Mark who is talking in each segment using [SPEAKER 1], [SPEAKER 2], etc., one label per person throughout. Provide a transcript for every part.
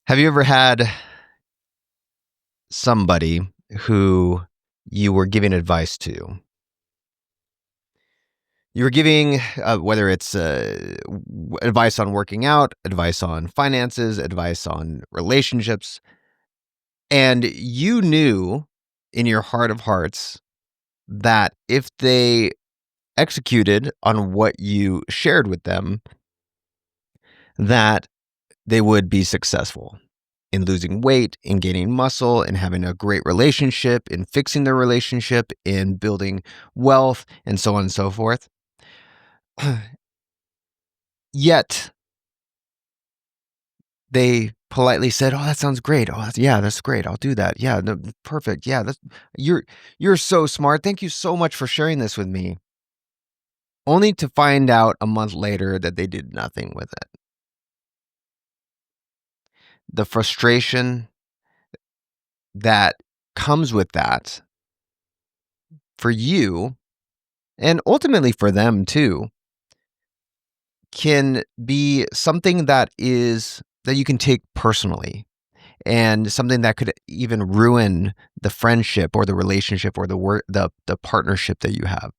[SPEAKER 1] Have you ever had somebody who you were giving advice to? You were giving, whether it's advice on working out, advice on finances, advice on relationships, and you knew in your heart of hearts that if they executed on what you shared with them, that they would be successful in losing weight, in gaining muscle, in having a great relationship, in fixing their relationship, in building wealth, and so on and so forth. Yet they politely said, "Oh, that sounds great. Oh, that's great. I'll do that. Yeah, no, perfect. Yeah, you're so smart. Thank you so much for sharing this with me." Only to find out a month later that they did nothing with it. The frustration that comes with that for you and ultimately for them too can be something that you can take personally, and something that could even ruin the friendship or the relationship or the partnership that you have.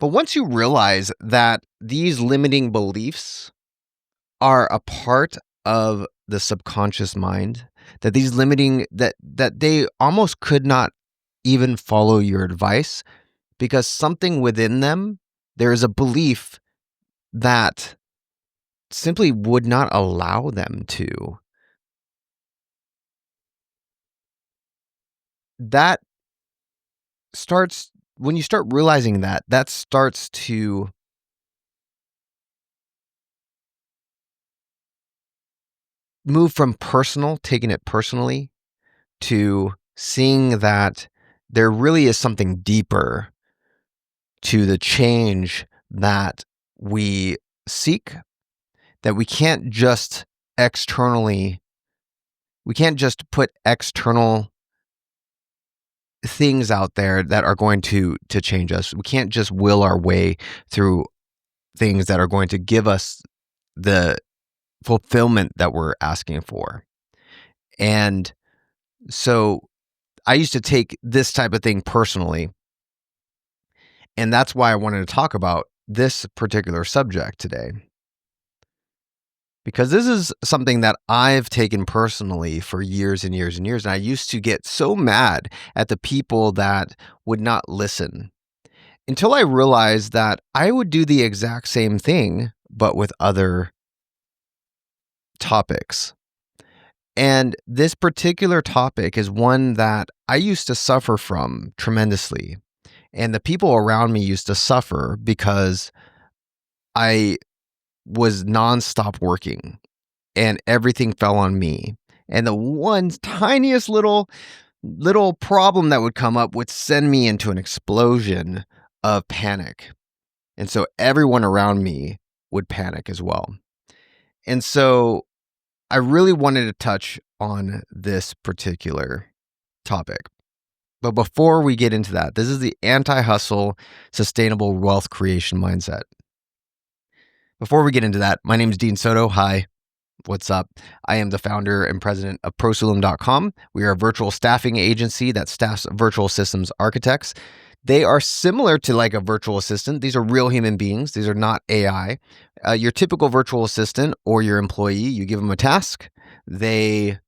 [SPEAKER 1] But once you realize that these limiting beliefs are a part of the subconscious mind, that these limiting that they almost could not even follow your advice because something within them, there is a belief that simply would not allow them to. That starts when you start realizing that, that starts to move from personal, taking it personally, to seeing that there really is something deeper to the change that we seek, that we can't just put external things out there that are going to change us. We can't just will our way through things that are going to give us the fulfillment that we're asking for. And so I used to take this type of thing personally, and that's why I wanted to talk about this particular subject today. Because this is something that I've taken personally for years and years and years. And I used to get so mad at the people that would not listen until I realized that I would do the exact same thing, but with other topics. And this particular topic is one that I used to suffer from tremendously. And the people around me used to suffer because I was nonstop working and everything fell on me. And the one tiniest little problem that would come up would send me into an explosion of panic. And so everyone around me would panic as well. And so I really wanted to touch on this particular topic. But before we get into that, this is the anti-hustle sustainable wealth creation mindset. Before we get into that, my name is Dean Soto. Hi. What's up? I am the founder and president of prosulum.com. We are a virtual staffing agency that staffs virtual systems architects. They are similar to like a virtual assistant. These are real human beings. These are not AI. Your typical virtual assistant or your employee, you give them a task. They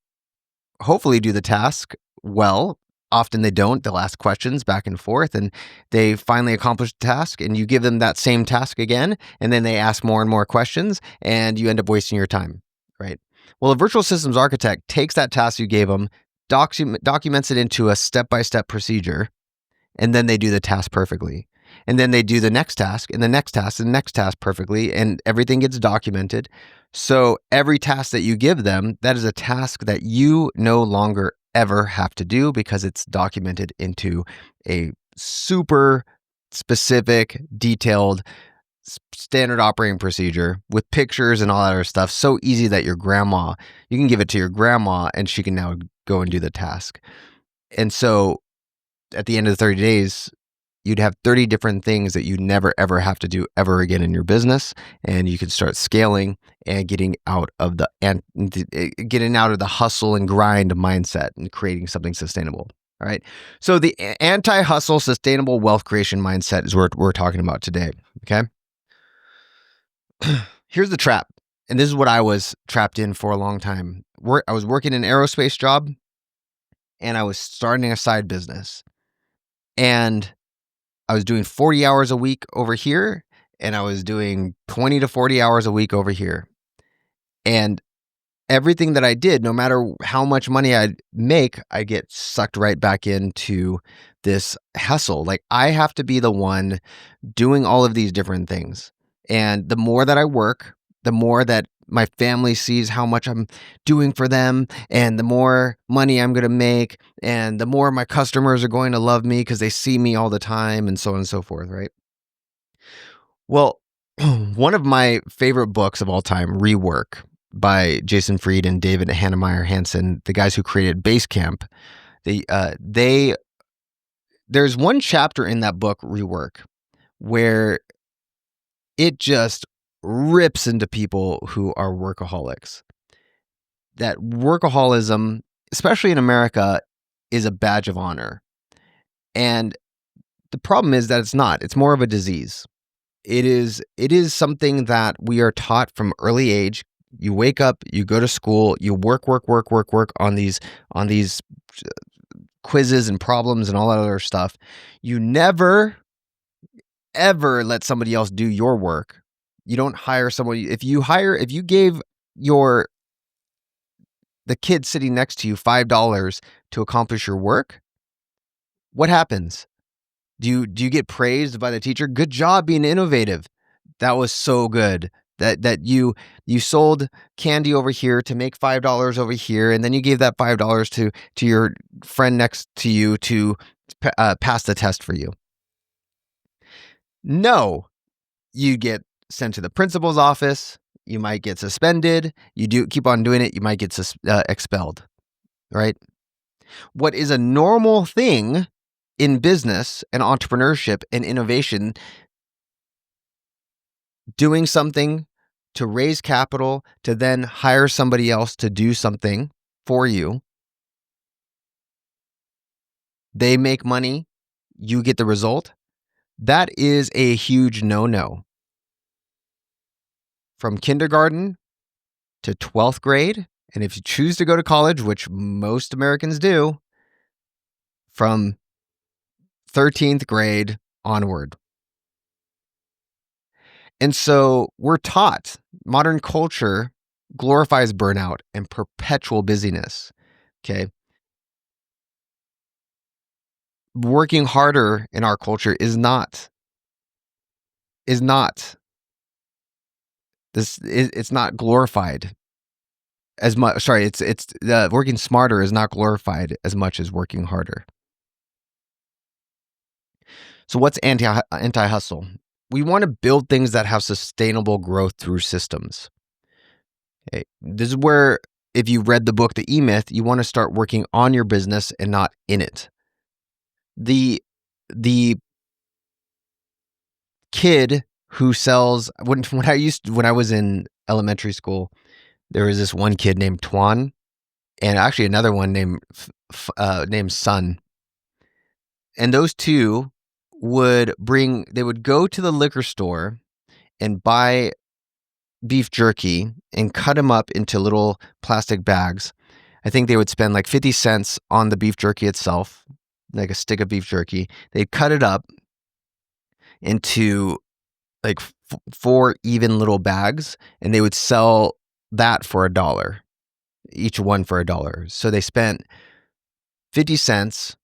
[SPEAKER 1] hopefully do the task well. Often they don't. They'll ask questions back and forth, and they finally accomplish the task, and you give them that same task again, and then they ask more and more questions, and you end up wasting your time, right? Well, a virtual systems architect takes that task you gave them, documents it into a step-by-step procedure, and then they do the task perfectly. And then they do the next task and the next task and the next task perfectly, and everything gets documented. So every task that you give them, that is a task that you no longer ever have to do because it's documented into a super specific, detailed, standard operating procedure with pictures and all that other stuff. So easy that you can give it to your grandma and she can now go and do the task. And so at the end of the 30 days, you'd have 30 different things that you never ever have to do ever again in your business, and you can start scaling and getting out of the hustle and grind mindset and creating something sustainable. All right. So the anti-hustle sustainable wealth creation mindset is what we're talking about today. Okay. Here's the trap. And this is what I was trapped in for a long time. I was working an aerospace job and I was starting a side business. And I was doing 40 hours a week over here and I was doing 20 to 40 hours a week over here. And everything that I did, no matter how much money I'd make, I get sucked right back into this hustle. Like I have to be the one doing all of these different things. And the more that I work, the more that my family sees how much I'm doing for them, and the more money I'm going to make, and the more my customers are going to love me because they see me all the time, and so on and so forth, right? Well, one of my favorite books of all time, Rework, by Jason Fried and David Hannemeyer Hansen, the guys who created Basecamp, there's one chapter in that book, Rework, where it just rips into people who are workaholics. That workaholism, especially in America, is a badge of honor. And the problem is that it's not. It's more of a disease. It is something that we are taught from early age. You wake up, you go to school, you work on these quizzes and problems and all that other stuff. You never ever let somebody else do your work. You don't hire someone. If you gave the kid sitting next to you $5 to accomplish your work, what happens? Do you get praised by the teacher? Good job being innovative. That was so good. That you sold candy over here to make $5 over here, and then you gave that $5 to your friend next to you to pass the test for you. No, you get sent to the principal's office. You might get suspended. You keep on doing it, you might get expelled, right? What is a normal thing in business and entrepreneurship and innovation, doing something to raise capital, to then hire somebody else to do something for you. They make money, you get the result. That is a huge no-no. From kindergarten to 12th grade, and if you choose to go to college, which most Americans do, from 13th grade onward. And so we're taught, modern culture glorifies burnout and perpetual busyness. Okay. Working harder in our culture is not it's not glorified as much. Sorry, it's working smarter is not glorified as much as working harder. So what's anti-hustle? We want to build things that have sustainable growth through systems. Okay. This is where, if you read the book, The E-Myth, you want to start working on your business and not in it. The kid who sells, when I was in elementary school, there was this one kid named Twan, and actually another one named Sun. And those two would go to the liquor store and buy beef jerky and cut them up into little plastic bags. I think they would spend like 50 cents on the beef jerky itself, like a stick of beef jerky. They'd cut it up into like 4 even little bags, and they would sell that for $1, each one for $1. So they spent 50 cents,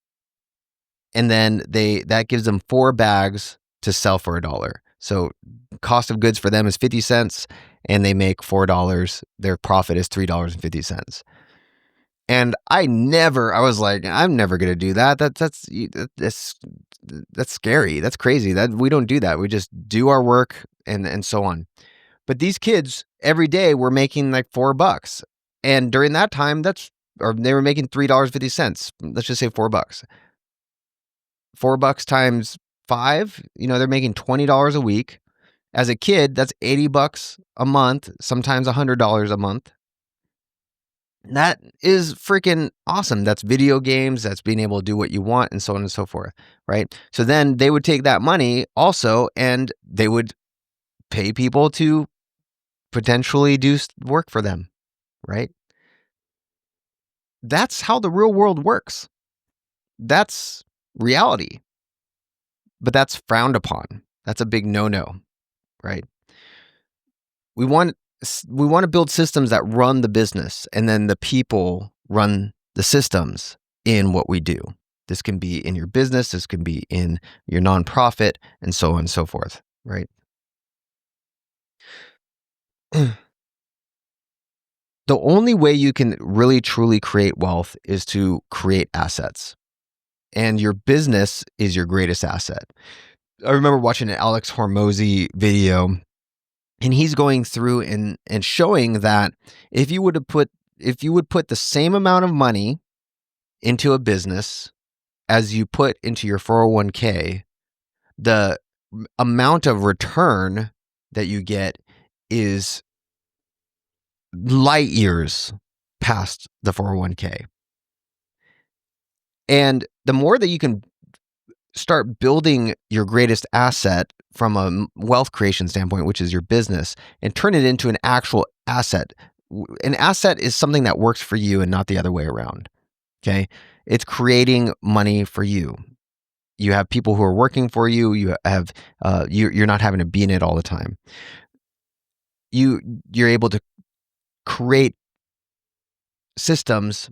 [SPEAKER 1] and then that gives them 4 bags to sell for $1. So cost of goods for them is 50 cents, and they make $4. Their profit is $3.50. And I was like, I'm never going to do that. That's scary. That's crazy. That we don't do that. We just do our work and so on. But these kids every day were making like $4. And during that time, they were making $3.50. Let's just say $4. $4 times 5, they're making $20 a week. As a kid, that's $80 a month, sometimes $100 a month. That is freaking awesome. That's video games, that's being able to do what you want, and so on and so forth, right? So then they would take that money also, and they would pay people to potentially do work for them, right? That's how the real world works. That's reality. But that's frowned upon. That's a big no-no, right? We want to build systems that run the business, and then the people run the systems in what we do. This can be in your business, this can be in your nonprofit, and so on and so forth, right? The only way you can really truly create wealth is to create assets. And your business is your greatest asset. I remember watching an Alex Hormozy video, and he's going through and showing that if you would put the same amount of money into a business as you put into your 401k, the amount of return that you get is light years past the 401k. And the more that you can start building your greatest asset from a wealth creation standpoint, which is your business, and turn it into an actual asset. An asset is something that works for you and not the other way around. Okay. It's creating money for you. You have people who are working for you. You have, you're not having to be in it all the time. You're able to create systems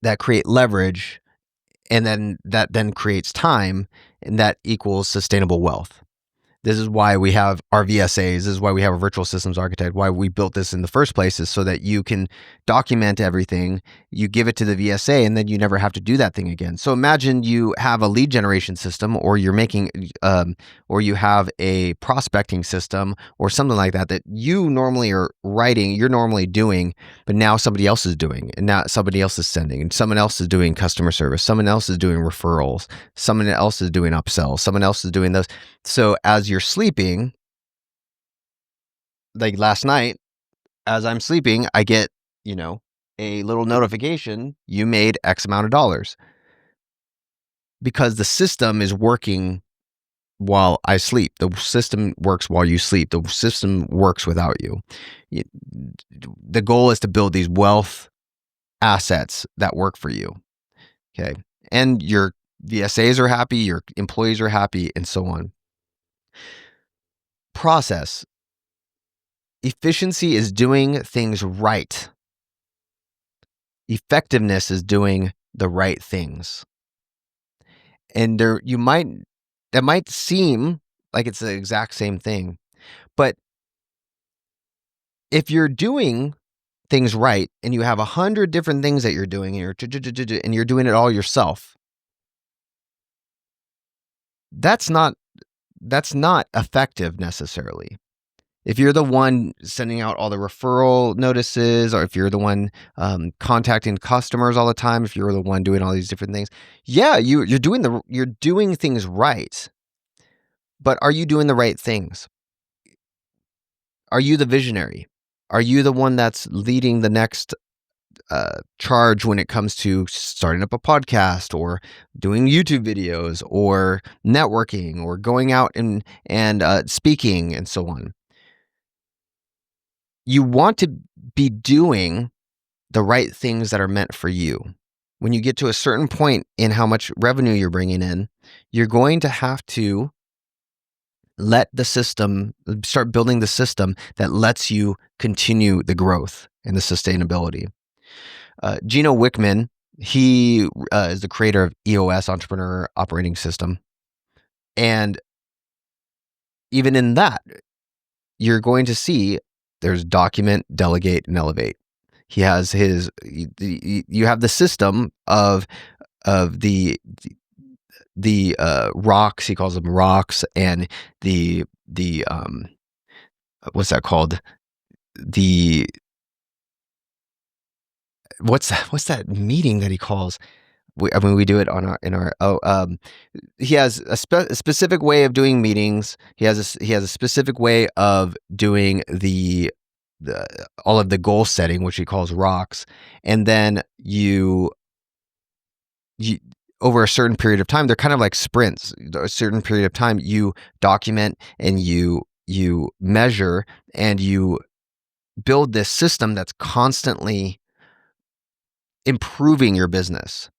[SPEAKER 1] that create leverage, and then that creates time, and that equals sustainable wealth. This is why we have our VSAs. This is why we have a virtual systems architect. Why we built this in the first place is so that you can document everything. You give it to the VSA, and then you never have to do that thing again. So imagine you have a lead generation system, or you're making, or you have a prospecting system, or something like that you normally are writing, you're normally doing, but now somebody else is doing, and now somebody else is sending, and someone else is doing customer service, someone else is doing referrals, someone else is doing upsells, someone else is doing those. So as you're sleeping, like last night, as I'm sleeping, I get, a little notification, you made X amount of dollars, because the system is working while I sleep. The system works while you sleep. The system works without you. The goal is to build these wealth assets that work for you. Okay. And your VSAs are happy, your employees are happy, and so on. Process. Efficiency is doing things right. Effectiveness is doing the right things. And that might seem like it's the exact same thing, but if you're doing things right and you have 100 different things that you're doing, and you're doing it all yourself, that's not effective necessarily. If you're the one sending out all the referral notices, or if you're the one contacting customers all the time, if you're the one doing all these different things, yeah, you're doing things right. But are you doing the right things? Are you the visionary? Are you the one that's leading the next charge when it comes to starting up a podcast, or doing YouTube videos, or networking, or going out and speaking, and so on? You want to be doing the right things that are meant for you. When you get to a certain point in how much revenue you're bringing in, you're going to have to start building the system that lets you continue the growth and the sustainability. Gino Wickman, he is the creator of EOS, Entrepreneur Operating System. And even in that, you're going to see there's document, delegate, and elevate. He has you have the system of the rocks, he calls them rocks, and the what's that called? What's that meeting that he calls? We do it on our in our he has a specific way of doing meetings. He has a specific way of doing the all of the goal setting, which he calls rocks, and then you over a certain period of time, they're kind of like sprints. A certain period of time, you document and you measure and you build this system that's constantly improving your business.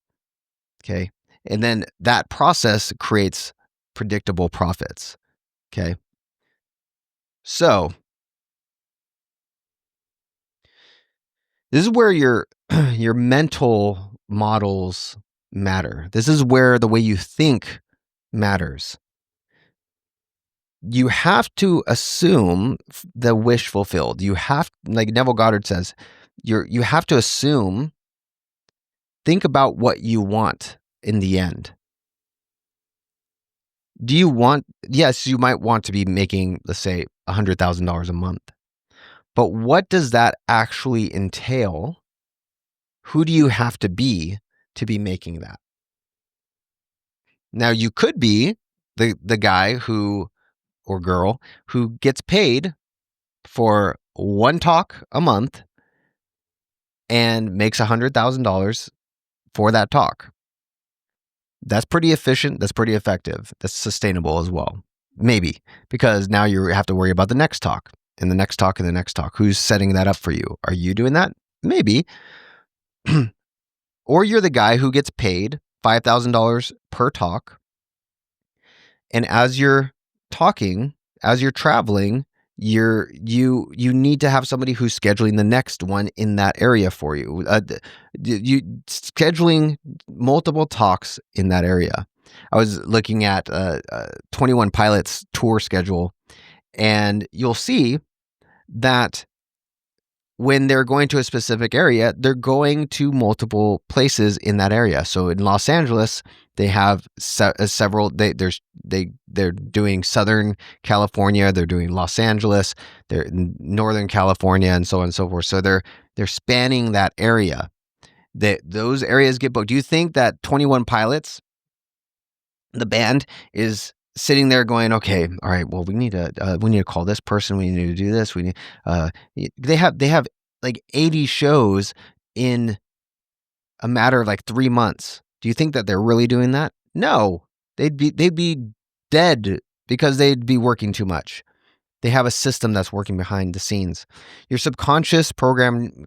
[SPEAKER 1] Okay. And then that process creates predictable profits. Okay. So this is where your your mental models matter. This is where the way you think matters. You have to assume the wish fulfilled. You have, like Neville Goddard says, you have to assume, think about what you want in the end. Do you want, yes, you might want to be making, let's say, $100,000 a month. But what does that actually entail? Who do you have to be making that? Now, you could be the guy who or girl who gets paid for one talk a month and makes $100,000 for that talk. That's pretty efficient. That's pretty effective. That's sustainable as well. Maybe, because now you have to worry about the next talk and the next talk and the next talk. Who's setting that up for you? Are you doing that? Maybe. Or you're the guy who gets paid $5,000 per talk. And as you're talking, as you're traveling, you need to have somebody who's scheduling the next one in that area for you. You scheduling multiple talks in that area. I was looking at 21 Pilots tour schedule, and you'll see that when they're going to a specific area, they're going to multiple places in that area. So in Los Angeles, they have several. They're doing Southern California. They're doing Los Angeles. They're in Northern California, and so on and so forth. So they're spanning that area. Those areas get booked. Do you think that 21 Pilots, the band, is sitting there going, okay, all right, well, we need to call this person. We need to do this. They have like 80 shows in a matter of like 3 months. Do you think that they're really doing that? No, they'd be dead because they'd be working too much. They have a system that's working behind the scenes. Your subconscious programming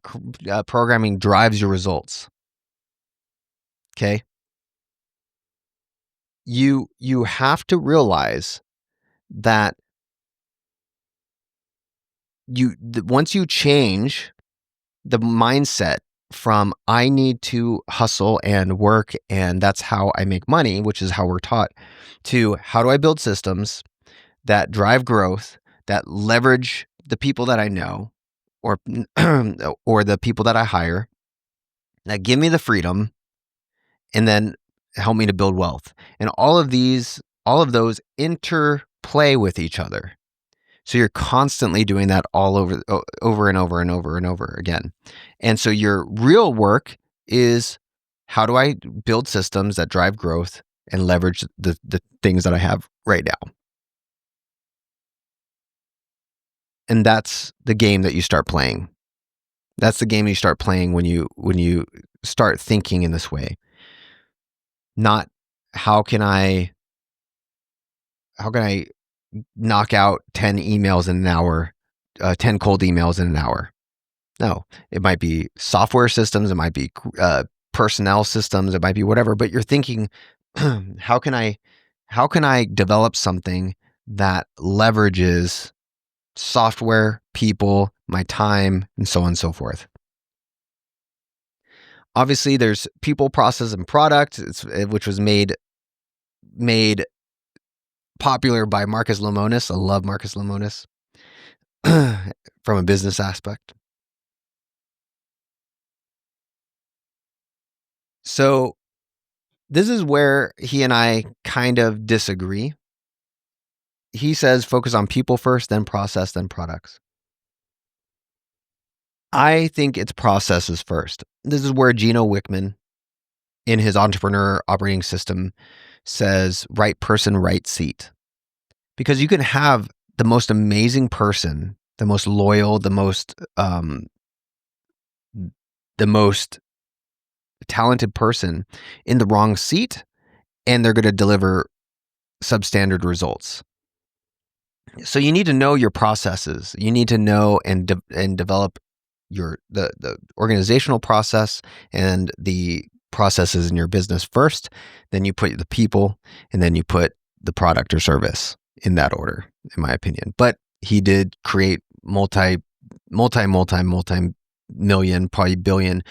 [SPEAKER 1] drives your results. Okay. You have to realize that once you change the mindset from I need to hustle and work and that's how I make money, which is how we're taught, to how do I build systems that drive growth, that leverage the people that I know or or the people that I hire, that give me the freedom and then help me to build wealth. And all of those interplay with each other. So you're constantly doing that all over and over and over and over again. And so your real work is, how do I build systems that drive growth and leverage the things that I have right now? And that's the game that you start playing. That's the game you start playing when you start thinking in this way. Not how can I knock out 10 emails in an hour, 10 cold emails in an hour. No, it might be software systems. It might be personnel systems. It might be whatever, but you're thinking, how can I develop something that leverages software, people, my time, and so on and so forth. Obviously, there's people, process, and product, which was made popular by Marcus Lemonis. I love Marcus Lemonis from a business aspect. So this is where he and I kind of disagree. He says focus on people first, then process, then products. I think it's processes first. This is where Gino Wickman in his entrepreneur operating system says right person, right seat. Because you can have the most amazing person, the most loyal, the most talented person in the wrong seat, and they're going to deliver substandard results. So you need to know your processes. You need to know and develop the organizational process and the processes in your business first. Then you put the people, and then you put the product or service in that order, in my opinion. But he did create multi-million, probably $billion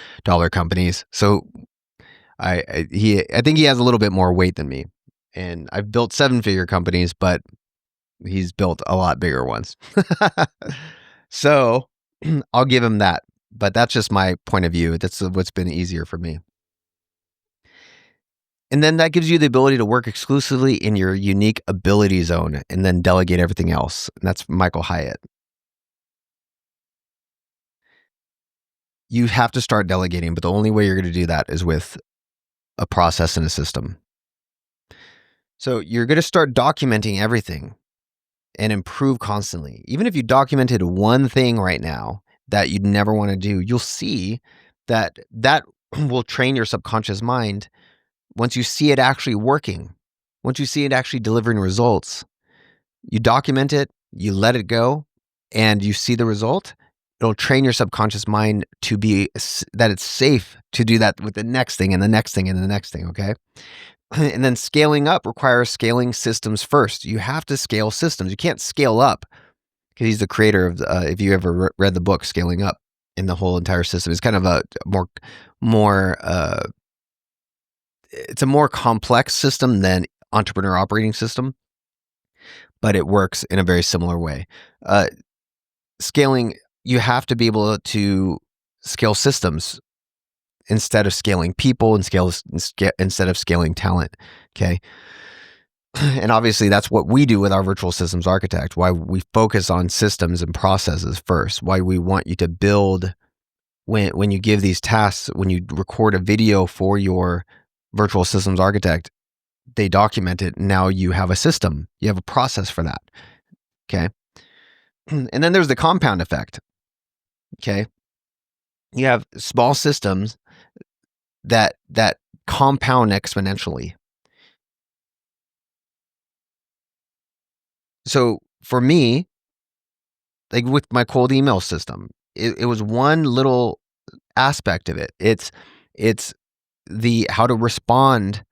[SPEAKER 1] companies. So I think he has a little bit more weight than me. And I've built 7-figure companies, but he's built a lot bigger ones. So I'll give him that. But that's just my point of view. That's what's been easier for me. And then that gives you the ability to work exclusively in your unique ability zone and then delegate everything else. And that's Michael Hyatt. You have to start delegating, but the only way you're going to do that is with a process and a system. So you're going to start documenting everything and improve constantly. Even if you documented one thing right now that you'd never want to do, you'll see that will train your subconscious mind. Once you see it actually working, once you see it actually delivering results, you document it, you let it go, and you see the result. It'll train your subconscious mind to be that it's safe to do that with the next thing and the next thing and the next thing, okay? And then scaling up requires scaling systems first. You have to scale systems. You can't scale up, because he's the creator of, if you ever read the book, Scaling Up, in the whole entire system. It's kind of a more it's a more complex system than entrepreneur operating system, but it works in a very similar way. Scaling, you have to be able to scale systems instead of scaling people, and instead of scaling talent. Okay. And obviously that's what we do with our virtual systems architect, why we focus on systems and processes first, why we want you to build when you give these tasks, when you record a video for your virtual systems architect, they document it. Now you have a system, you have a process for that. Okay. And then there's the compound effect. Okay. You have small systems that compound exponentially. So for me, like with my cold email system, it was one little aspect of it. It's the how to respond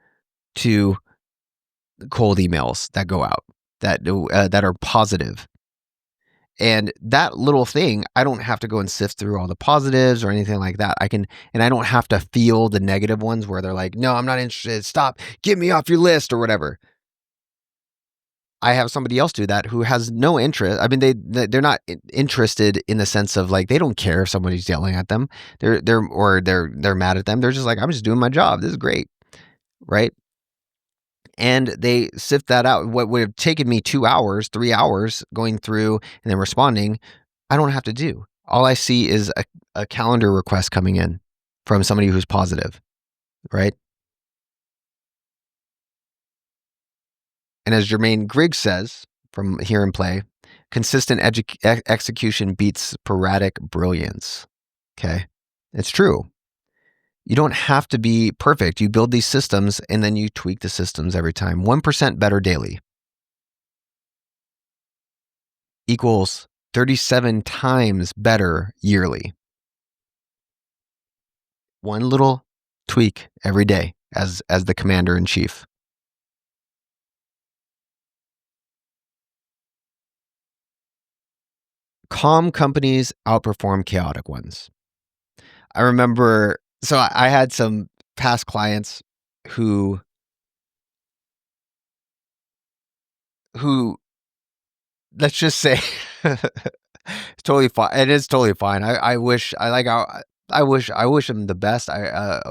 [SPEAKER 1] to cold emails that go out that are positive. And that little thing, I don't have to go and sift through all the positives or anything like that. And I don't have to feel the negative ones where they're like, no, I'm not interested. Stop, get me off your list or whatever. I have somebody else do that who has no interest. I mean, they're not interested in the sense of like, they don't care if somebody's yelling at them. They're mad at them. They're just like, I'm just doing my job. This is great. Right. And they sift that out. What would have taken me 2 hours, 3 hours going through and then responding, I don't have to do. All I see is a calendar request coming in from somebody who's positive, right? And as Jermaine Griggs says from Here and Play, consistent execution beats sporadic brilliance. Okay? It's true. You don't have to be perfect. You build these systems and then you tweak the systems every time. 1% better daily equals 37 times better yearly. One little tweak every day as the commander in chief. Calm companies outperform chaotic ones. I remember, so I had some past clients who let's just say it's totally fine. It is totally fine. I wish I wish them the best. I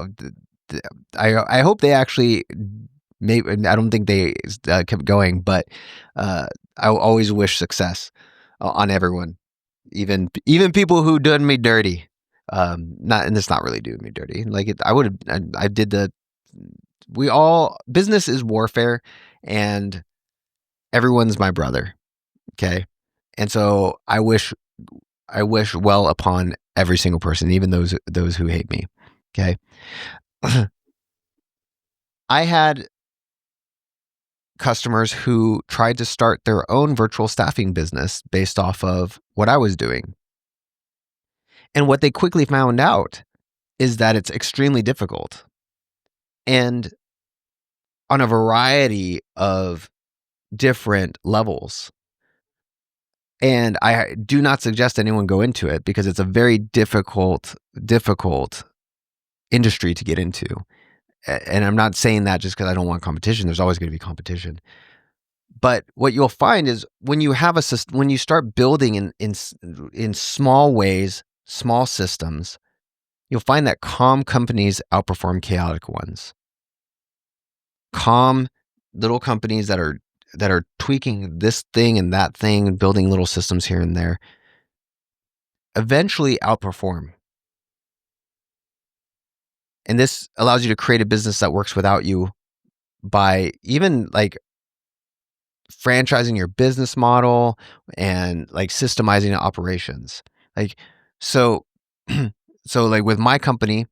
[SPEAKER 1] hope they actually maybe I don't think they kept going, but I always wish success on everyone, even people who done me dirty. Not and it's not really doing me dirty. Like I would have I did the business is warfare, and everyone's my brother. Okay. And so I wish well upon every single person, even those who hate me. Okay. I had customers who tried to start their own virtual staffing business based off of what I was doing. And what they quickly found out is that it's extremely difficult. And on a variety of different levels. And I do not suggest anyone go into it because it's a very difficult industry to get into. And I'm not saying that just because I don't want competition. There's always going to be competition. But what you'll find is when you have when you start building in small ways, small systems, you'll find that calm companies outperform chaotic ones. Calm little companies that are tweaking this thing and that thing and building little systems here and there eventually outperform. And this allows you to create a business that works without you by even like franchising your business model and like systemizing operations. Like, so like with my company,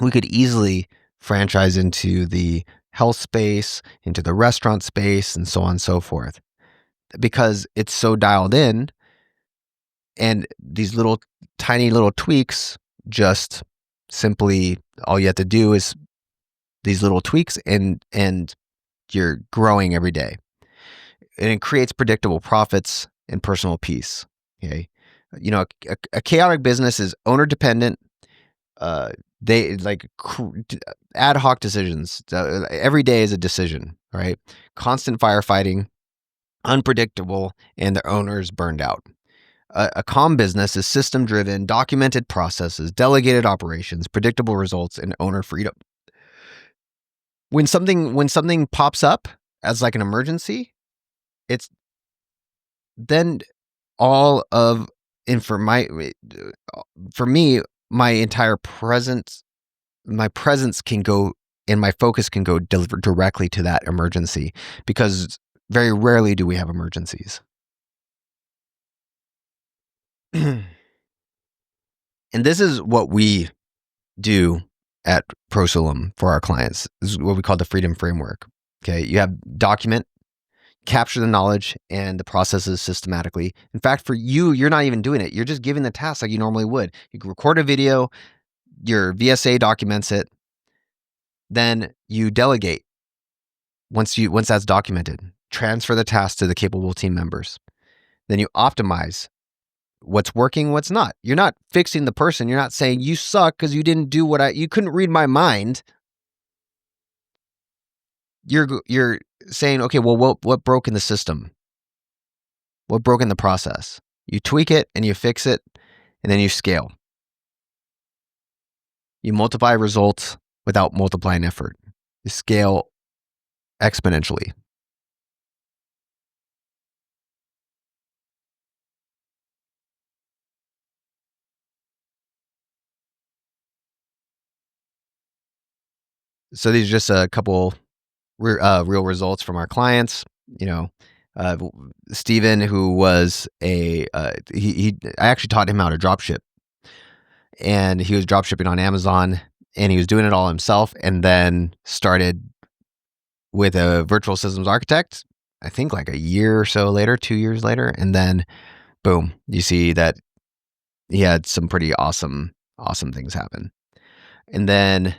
[SPEAKER 1] we could easily franchise into the health space, into the restaurant space, and so on and so forth, because it's so dialed in. And these little tiny little tweaks, just simply all you have to do is these little tweaks, and you're growing every day. And it creates predictable profits and personal peace. Okay. You know, a chaotic business is owner dependent. They like ad hoc decisions. Every day is a decision, right? Constant firefighting, unpredictable, and the owner's burned out. A calm business is system driven, documented processes, delegated operations, predictable results, and owner freedom. When something pops up as like an emergency, it's then all of for me, my entire my presence can go and my focus can go directly to that emergency, because very rarely do we have emergencies. And this is what we do at Prosulum for our clients. This is what we call the freedom framework. Okay. You have document, capture the knowledge and the processes systematically. In fact, for you, you're not even doing it. You're just giving the task like you normally would. You can record a video, your VSA documents it, then you delegate once that's documented. Transfer the task to the capable team members. Then you optimize what's working, what's not. You're not fixing the person. You're not saying you suck because you didn't do you couldn't read my mind. You're saying, okay, well, what broke in the system? What broke in the process? You tweak it and you fix it, and then you scale. You multiply results without multiplying effort. You scale exponentially. So these are just a couple real results from our clients. You know, Steven, who was I actually taught him how to drop ship, and he was drop shipping on Amazon, and he was doing it all himself, and then started with a virtual systems architect, I think like a year or so later, 2 years later, and then boom, you see that he had some pretty awesome things happen. And then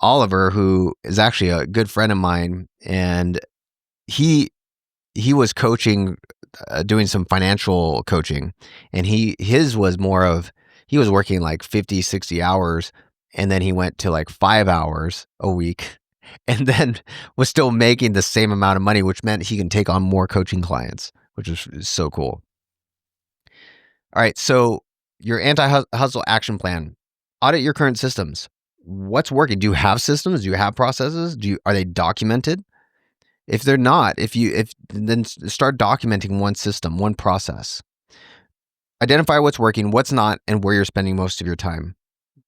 [SPEAKER 1] Oliver, who is actually a good friend of mine, and he was coaching, doing some financial coaching, and his was more of, he was working like 50, 60 hours, and then he went to like 5 hours a week, and then was still making the same amount of money, which meant he can take on more coaching clients, which is so cool. All right, so your anti-hustle action plan. Audit your current systems. What's working? Do you have systems? Do you have processes? Are they documented? If they're not, then start documenting one system, one process. Identify what's working, what's not, and where you're spending most of your time.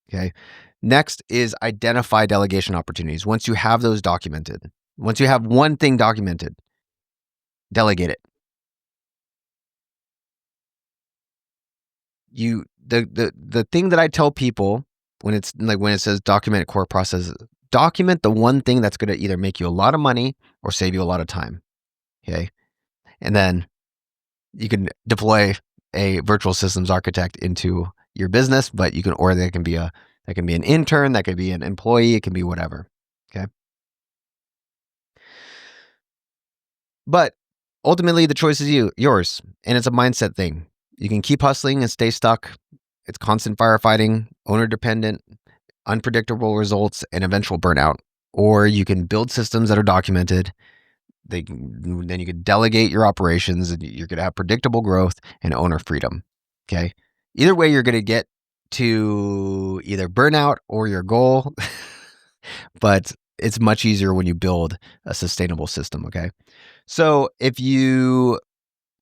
[SPEAKER 1] Okay. Next is identify delegation opportunities. Once you have those documented, once you have one thing documented, delegate it. The thing that I tell people when it's like when it says document core processes, document the one thing that's going to either make you a lot of money or save you a lot of time. Okay. And then you can deploy a virtual systems architect into your business, but you can, or that can be an intern, that could be an employee, it can be whatever. Okay. But ultimately the choice is yours, and it's a mindset thing. You can keep hustling and stay stuck. It's constant firefighting, owner dependent, unpredictable results, and eventual burnout. Or you can build systems that are documented. Then you can delegate your operations, and you're going to have predictable growth and owner freedom. Okay. Either way, you're going to get to either burnout or your goal, but it's much easier when you build a sustainable system. Okay. So if you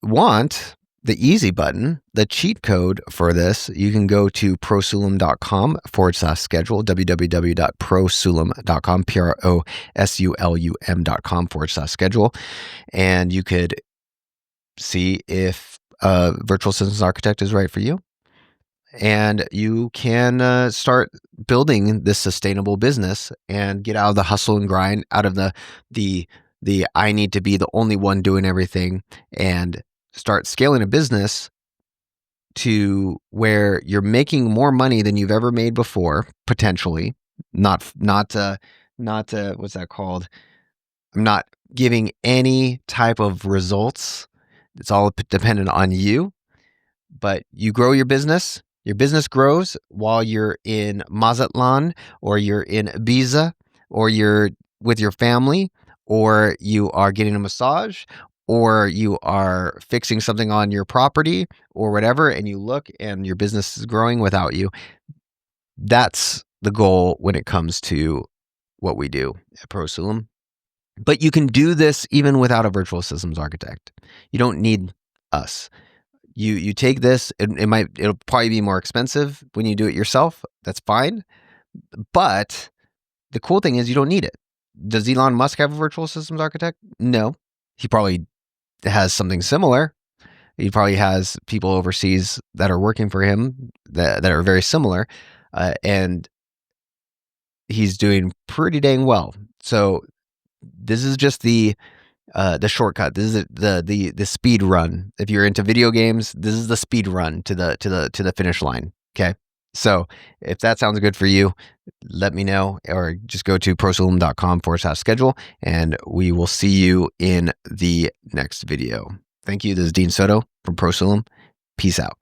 [SPEAKER 1] want the easy button, the cheat code for this, you can go to prosulum.com/schedule, www.prosulum.com, prosulum.com/schedule. And you could see if virtual systems architect is right for you. And you can start building this sustainable business and get out of the hustle and grind, out of the I need to be the only one doing everything, and start scaling a business to where you're making more money than you've ever made before, potentially. Not what's that called? I'm not giving any type of results. It's all dependent on you. But you grow your business grows while you're in Mazatlan, or you're in Ibiza, or you're with your family, or you are getting a massage, or you are fixing something on your property or whatever, and you look and your business is growing without you. That's the goal when it comes to what we do at Prosulum. But you can do this even without a virtual systems architect. You don't need us. You take this, it'll probably be more expensive when you do it yourself. That's fine. But the cool thing is you don't need it. Does Elon Musk have a virtual systems architect? No. He probably has something similar. He probably has people overseas that are working for him that are very similar. And he's doing pretty dang well. So this is just the shortcut. This is the speed run. If you're into video games, this is the speed run to the finish line. Okay. So if that sounds good for you, let me know, or just go to prosulum.com/schedule, and we will see you in the next video. Thank you. This is Dean Soto from Prosulum. Peace out.